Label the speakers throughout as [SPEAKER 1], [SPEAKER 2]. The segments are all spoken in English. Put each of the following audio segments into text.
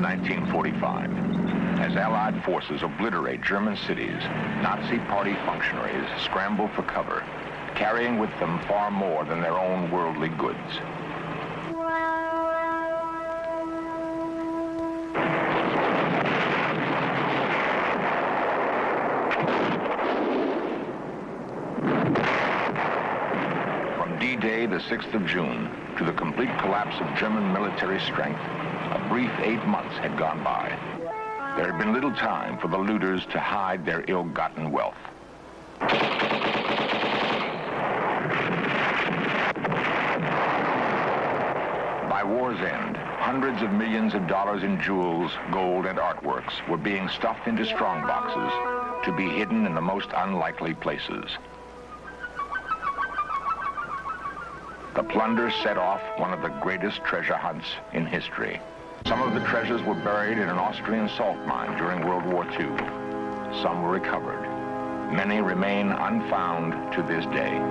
[SPEAKER 1] 1945. As Allied forces obliterate German cities, Nazi Party functionaries scramble for cover, carrying with them far more than their own worldly goods. From D-Day, the 6th of June, to the complete collapse of German military strength, a brief 8 months had gone by. There had been little time for the looters to hide their ill-gotten wealth. By war's end, hundreds of millions of dollars in jewels, gold, and artworks were being stuffed into strong boxes to be hidden in the most unlikely places. The plunder set off one of the greatest treasure hunts in history. Some of the treasures were buried in an Austrian salt mine during World War II. Some were recovered. Many remain unfound to this day.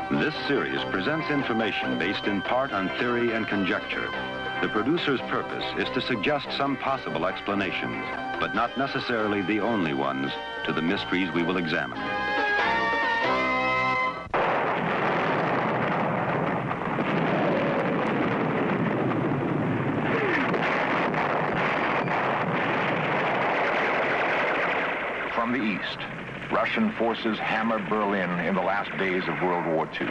[SPEAKER 2] This series presents information based in part on theory and conjecture. The producer's purpose is to suggest some possible explanations, but not necessarily the only ones, to the mysteries we will examine.
[SPEAKER 1] From the east, Russian forces hammer Berlin in the last days of World War II.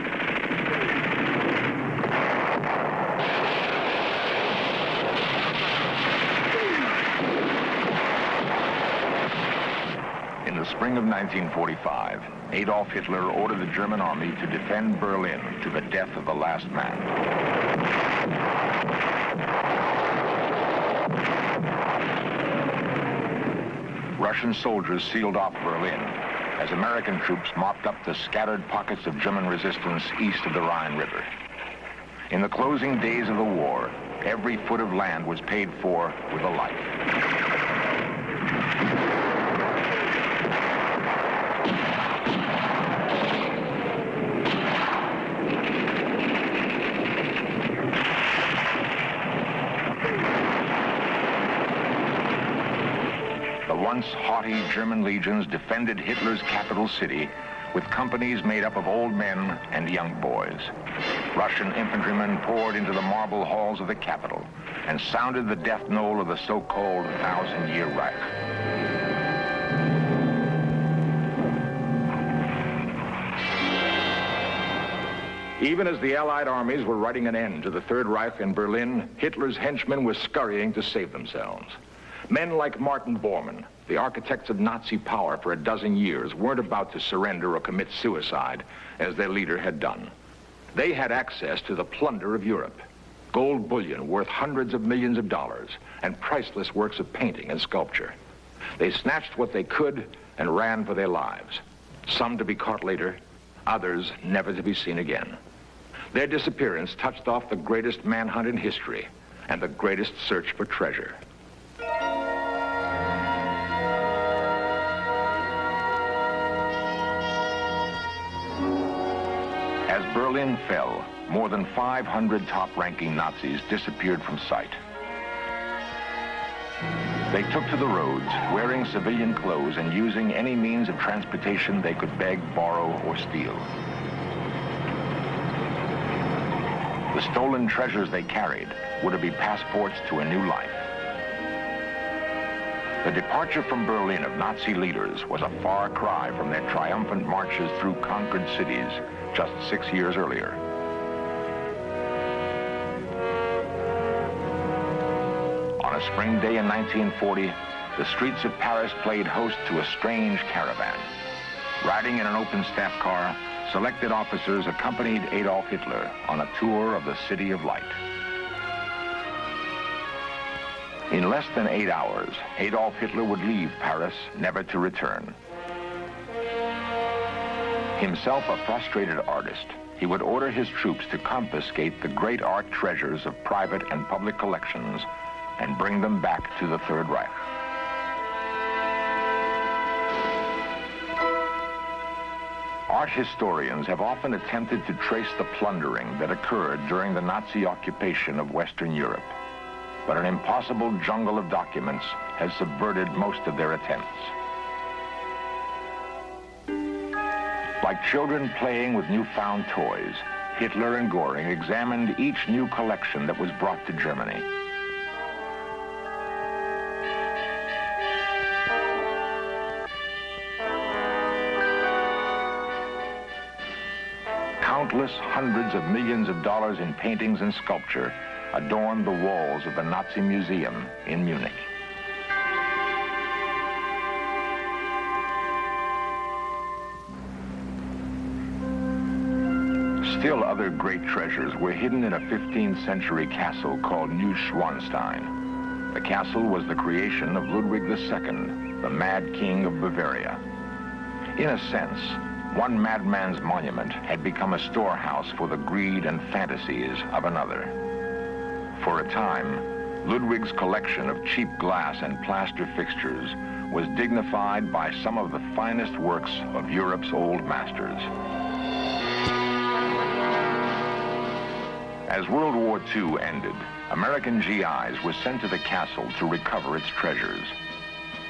[SPEAKER 1] In the spring of 1945, Adolf Hitler ordered the German army to defend Berlin to the death of the last man. Russian soldiers sealed off Berlin as American troops mopped up the scattered pockets of German resistance east of the Rhine River. In the closing days of the war, every foot of land was paid for with a life. Once haughty German legions defended Hitler's capital city with companies made up of old men and young boys. Russian infantrymen poured into the marble halls of the capital and sounded the death knell of the so-called 1,000-year Reich. Even as the Allied armies were writing an end to the Third Reich in Berlin, Hitler's henchmen were scurrying to save themselves. Men like Martin Bormann, the architects of Nazi power for a dozen years, weren't about to surrender or commit suicide as their leader had done. They had access to the plunder of Europe, gold bullion worth hundreds of millions of dollars, and priceless works of painting and sculpture. They snatched what they could and ran for their lives, some to be caught later, others never to be seen again. Their disappearance touched off the greatest manhunt in history and the greatest search for treasure. As Berlin fell, more than 500 top-ranking Nazis disappeared from sight. They took to the roads, wearing civilian clothes and using any means of transportation they could beg, borrow, or steal. The stolen treasures they carried were to be passports to a new life. The departure from Berlin of Nazi leaders was a far cry from their triumphant marches through conquered cities just 6 years earlier. On a spring day in 1940, the streets of Paris played host to a strange caravan. Riding in an open staff car, selected officers accompanied Adolf Hitler on a tour of the City of Light. In less than 8 hours, Adolf Hitler would leave Paris, never to return. Himself a frustrated artist, he would order his troops to confiscate the great art treasures of private and public collections and bring them back to the Third Reich. Art historians have often attempted to trace the plundering that occurred during the Nazi occupation of Western Europe, but an impossible jungle of documents has subverted most of their attempts. Like children playing with newfound toys, Hitler and Göring examined each new collection that was brought to Germany. Countless hundreds of millions of dollars in paintings and sculpture adorned the walls of the Nazi Museum in Munich. Still other great treasures were hidden in a 15th century castle called Neuschwanstein. The castle was the creation of Ludwig II, the Mad King of Bavaria. In a sense, one madman's monument had become a storehouse for the greed and fantasies of another. For a time, Ludwig's collection of cheap glass and plaster fixtures was dignified by some of the finest works of Europe's old masters. As World War II ended, American GIs were sent to the castle to recover its treasures.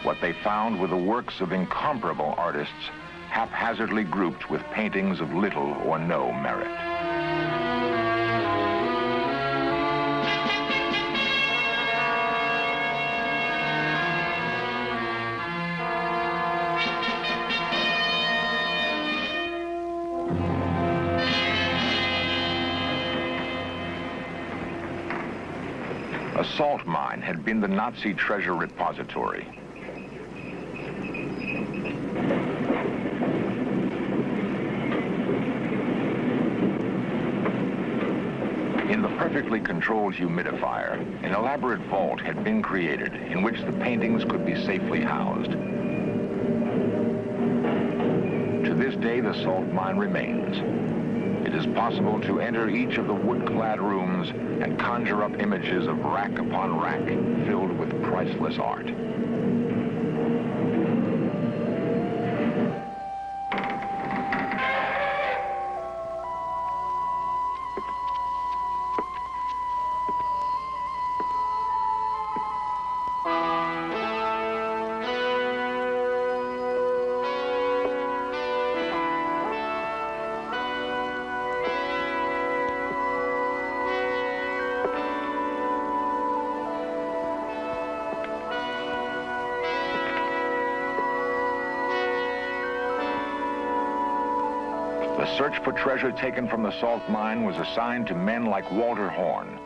[SPEAKER 1] What they found were the works of incomparable artists, haphazardly grouped with paintings of little or no merit. A salt mine had been the Nazi treasure repository. In the perfectly controlled humidifier, an elaborate vault had been created in which the paintings could be safely housed. To this day, the salt mine remains. It is possible to enter each of the wood-clad rooms and conjure up images of rack upon rack filled with priceless art. The search for treasure taken from the salt mine was assigned to men like Walter Horn,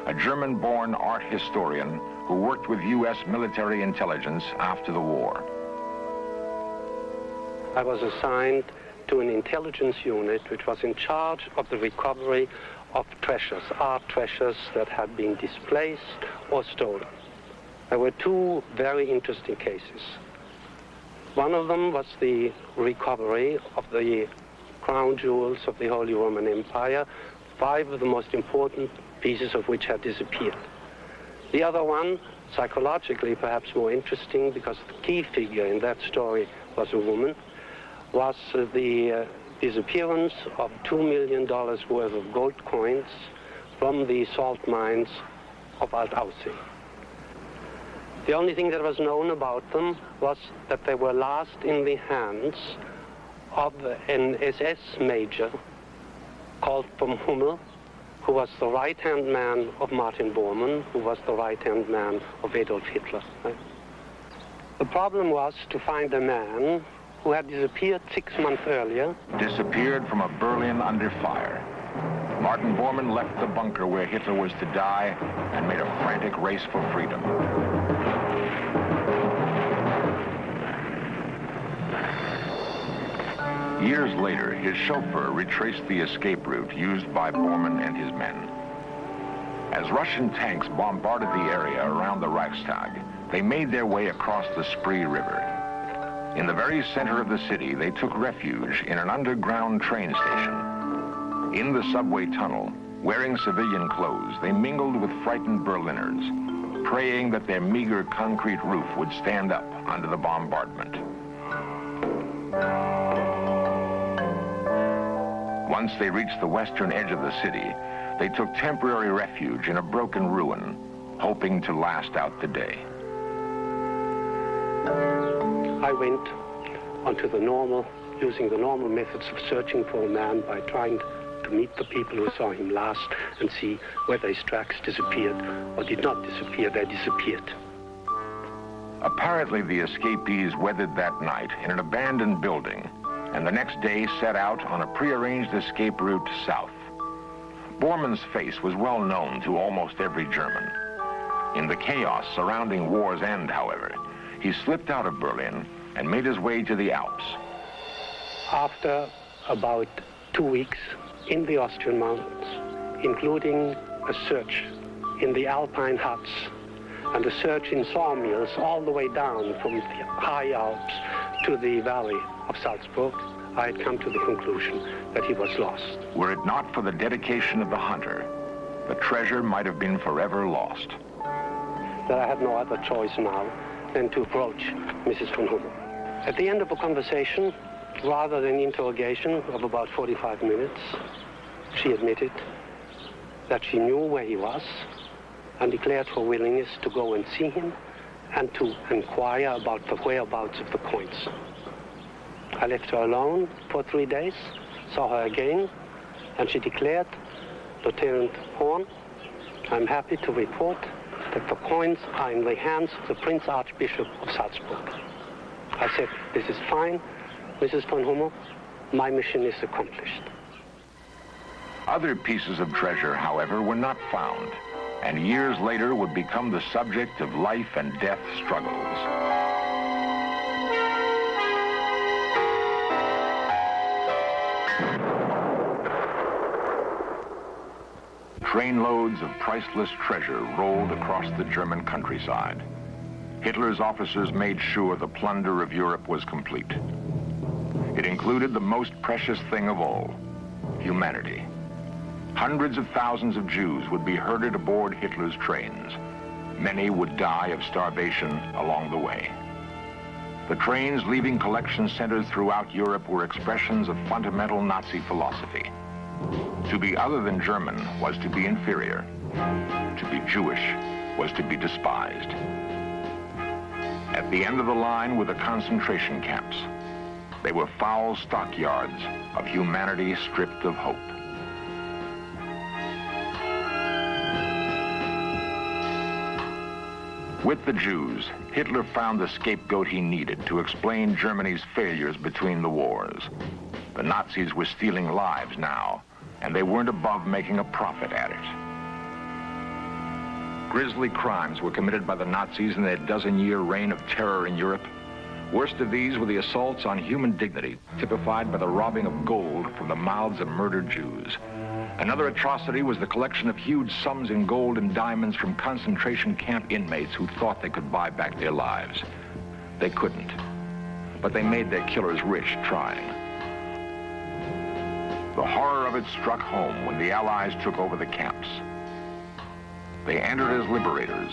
[SPEAKER 1] a German-born art historian who worked with U.S. military intelligence after the war.
[SPEAKER 3] I was assigned to an intelligence unit which was in charge of the recovery of treasures, art treasures that had been displaced or stolen. There were two very interesting cases. One of them was the recovery of the crown jewels of the Holy Roman Empire, 5 of the most important pieces of which had disappeared. The other one, psychologically perhaps more interesting because the key figure in that story was a woman, was the disappearance of $2 million worth of gold coins from the salt mines of Altaussee. The only thing that was known about them was that they were last in the hands of an SS major called von Hummel, who was the right-hand man of Martin Bormann, who was the right-hand man of Adolf Hitler. The problem was to find a man who had disappeared 6 months earlier.
[SPEAKER 1] Disappeared from a Berlin under fire. Martin Bormann left the bunker where Hitler was to die and made a frantic race for freedom. Years later, his chauffeur retraced the escape route used by Bormann and his men. As Russian tanks bombarded the area around the Reichstag, they made their way across the Spree River. In the very center of the city, they took refuge in an underground train station. In the subway tunnel, wearing civilian clothes, they mingled with frightened Berliners, praying that their meager concrete roof would stand up under the bombardment. Once they reached the western edge of the city, they took temporary refuge in a broken ruin, hoping to last out the day.
[SPEAKER 3] I went onto using the normal methods of searching for a man by trying to meet the people who saw him last and see whether his tracks disappeared or did not disappear. They disappeared.
[SPEAKER 1] Apparently, the escapees weathered that night in an abandoned building, and the next day set out on a prearranged escape route south. Bormann's face was well known to almost every German. In the chaos surrounding war's end, however, he slipped out of Berlin and made his way to the Alps.
[SPEAKER 3] After about 2 weeks in the Austrian mountains, including a search in the Alpine huts and a search in sawmills all the way down from the high Alps to the valley of Salzburg, I had come to the conclusion that he was lost.
[SPEAKER 1] Were it not for the dedication of the hunter, the treasure might have been forever lost.
[SPEAKER 3] That I had no other choice now than to approach Mrs. von Hummel. At the end of a conversation, rather than interrogation of about 45 minutes, she admitted that she knew where he was and declared her willingness to go and see him and to inquire about the whereabouts of the coins. I left her alone for 3 days, saw her again, and she declared, "Lieutenant Horn, I'm happy to report that the coins are in the hands of the Prince Archbishop of Salzburg." I said, "This is fine, Mrs. von Hummel, my mission is accomplished."
[SPEAKER 1] Other pieces of treasure, however, were not found, and years later would become the subject of life and death struggles. Trainloads of priceless treasure rolled across the German countryside. Hitler's officers made sure the plunder of Europe was complete. It included the most precious thing of all, humanity. Hundreds of thousands of Jews would be herded aboard Hitler's trains. Many would die of starvation along the way. The trains leaving collection centers throughout Europe were expressions of fundamental Nazi philosophy. To be other than German was to be inferior. To be Jewish was to be despised. At the end of the line were the concentration camps. They were foul stockyards of humanity stripped of hope. With the Jews, Hitler found the scapegoat he needed to explain Germany's failures between the wars. The Nazis were stealing lives now, and they weren't above making a profit at it. Grisly crimes were committed by the Nazis in their dozen-year reign of terror in Europe. Worst of these were the assaults on human dignity, typified by the robbing of gold from the mouths of murdered Jews. Another atrocity was the collection of huge sums in gold and diamonds from concentration camp inmates who thought they could buy back their lives. They couldn't, but they made their killers rich trying. The horror of it struck home when the Allies took over the camps. They entered as liberators,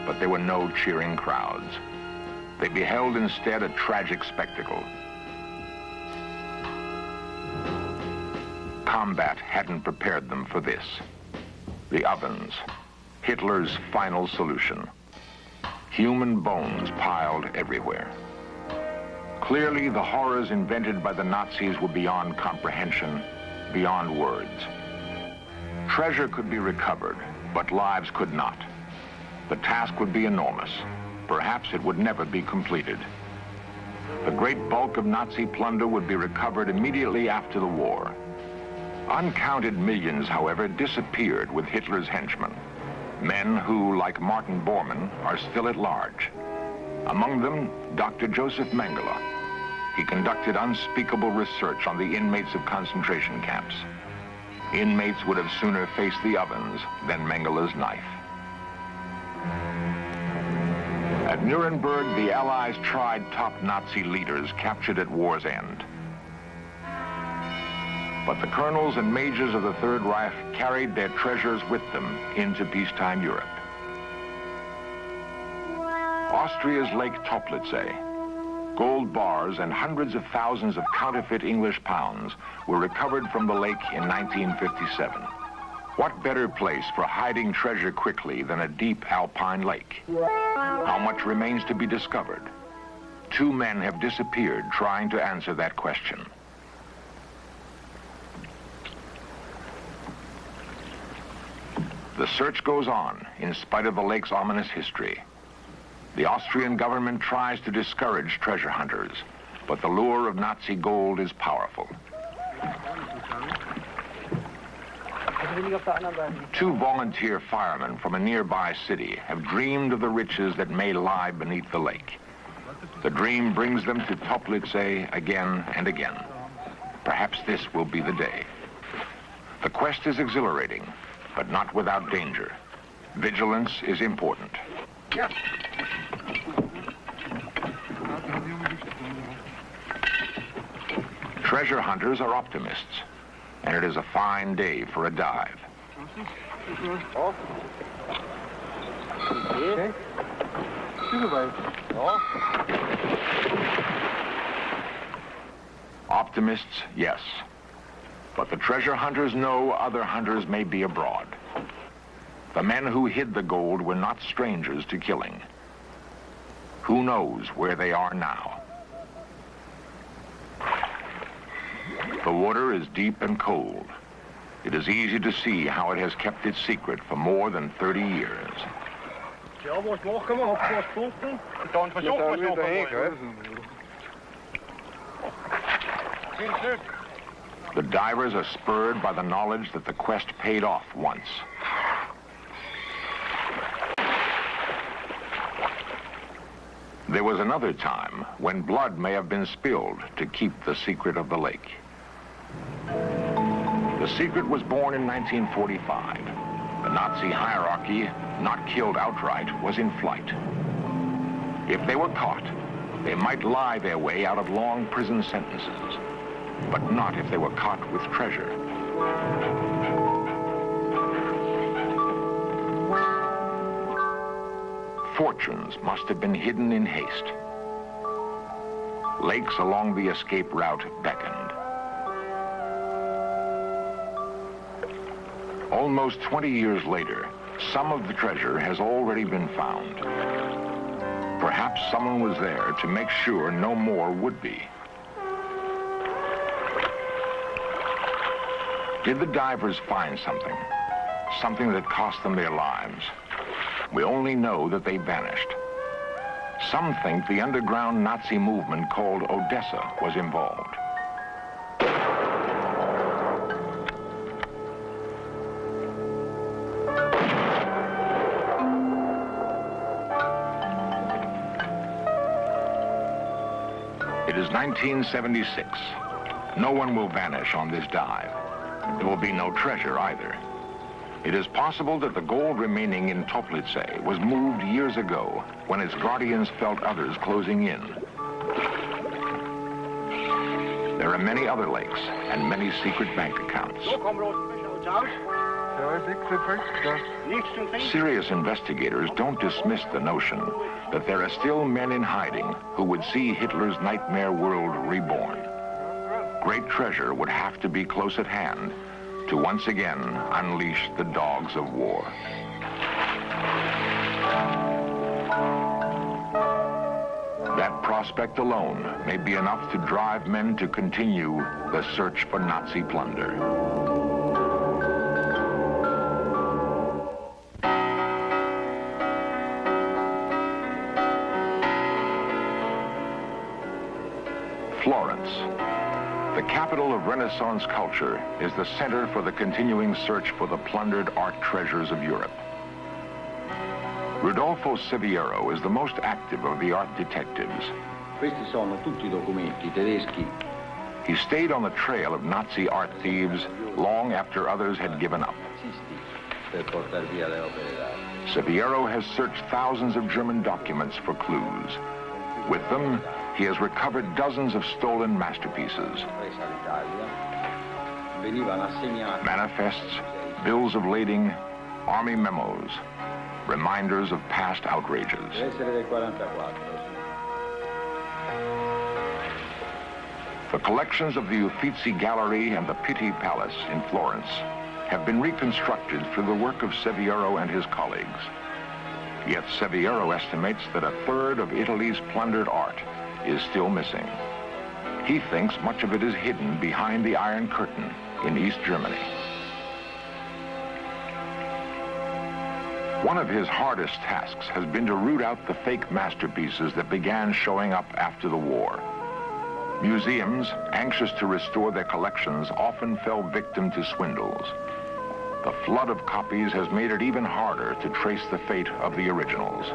[SPEAKER 1] but there were no cheering crowds. They beheld instead a tragic spectacle. Combat hadn't prepared them for this. The ovens, Hitler's final solution. Human bones piled everywhere. Clearly, the horrors invented by the Nazis were beyond comprehension, beyond words. Treasure could be recovered, but lives could not. The task would be enormous. Perhaps it would never be completed. The great bulk of Nazi plunder would be recovered immediately after the war. Uncounted millions, however, disappeared with Hitler's henchmen. Men who, like Martin Bormann, are still at large. Among them, Dr. Joseph Mengele. He conducted unspeakable research on the inmates of concentration camps. Inmates would have sooner faced the ovens than Mengele's knife. At Nuremberg, the Allies tried top Nazi leaders captured at war's end. But the colonels and majors of the Third Reich carried their treasures with them into peacetime Europe. Austria's Lake Toplitze, Gold bars and hundreds of thousands of counterfeit English pounds were recovered from the lake in 1957. What better place for hiding treasure quickly than a deep alpine lake? How much remains to be discovered? 2 men have disappeared trying to answer that question. The search goes on in spite of the lake's ominous history. The Austrian government tries to discourage treasure hunters, but the lure of Nazi gold is powerful. 2 volunteer firemen from a nearby city have dreamed of the riches that may lie beneath the lake. The dream brings them to Toplice again and again. Perhaps this will be the day. The quest is exhilarating, but not without danger. Vigilance is important. Treasure hunters are optimists, and it is a fine day for a dive. Optimists, yes. But the treasure hunters know other hunters may be abroad. The men who hid the gold were not strangers to killing. Who knows where they are now? The water is deep and cold. It is easy to see how it has kept its secret for more than 30 years. The divers are spurred by the knowledge that the quest paid off once. There was another time when blood may have been spilled to keep the secret of the lake. The secret was born in 1945. The Nazi hierarchy, not killed outright, was in flight. If they were caught, they might lie their way out of long prison sentences, but not if they were caught with treasure. Fortunes must have been hidden in haste. Lakes along the escape route beckoned. Almost 20 years later, some of the treasure has already been found. Perhaps someone was there to make sure no more would be. Did the divers find something? Something that cost them their lives? We only know that they vanished. Some think the underground Nazi movement called Odessa was involved. It is 1976. No one will vanish on this dive. There will be no treasure either. It is possible that the gold remaining in Toplice was moved years ago when its guardians felt others closing in. There are many other lakes and many secret bank accounts. Serious investigators don't dismiss the notion that there are still men in hiding who would see Hitler's nightmare world reborn. Great treasure would have to be close at hand to once again unleash the dogs of war. That prospect alone may be enough to drive men to continue the search for Nazi plunder. Florence, the capital of Renaissance culture, is the center for the continuing search for the plundered art treasures of Europe. Rodolfo Siviero is the most active of the art detectives.
[SPEAKER 4] Questi sono tutti documenti tedeschi.
[SPEAKER 1] He stayed on the trail of Nazi art thieves long after others had given up.
[SPEAKER 4] Per portar via le opere d'arte.
[SPEAKER 1] Siviero has searched thousands of German documents for clues. With them, he has recovered dozens of stolen masterpieces. Manifests, bills of lading, army memos, reminders of past outrages.
[SPEAKER 4] Deve essere del 44, sì.
[SPEAKER 1] The collections of the Uffizi Gallery and the Pitti Palace in Florence have been reconstructed through the work of Seviero and his colleagues. Yet Seviero estimates that a third of Italy's plundered art is still missing. He thinks much of it is hidden behind the Iron Curtain in East Germany. One of his hardest tasks has been to root out the fake masterpieces that began showing up after the war. Museums, anxious to restore their collections, often fell victim to swindles. The flood of copies has made it even harder to trace the fate of the originals.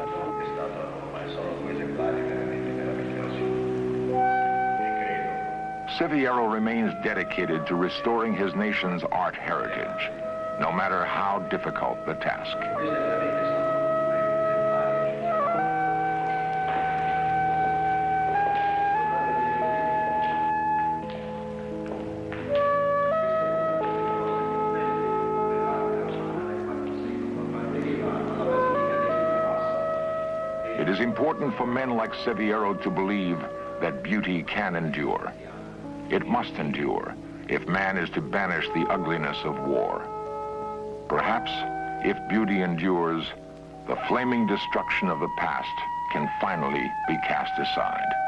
[SPEAKER 1] Seviero remains dedicated to restoring his nation's art heritage, no matter how difficult the task. It is important for men like Seviero to believe that beauty can endure. It must endure if man is to banish the ugliness of war. Perhaps, if beauty endures, the flaming destruction of the past can finally be cast aside.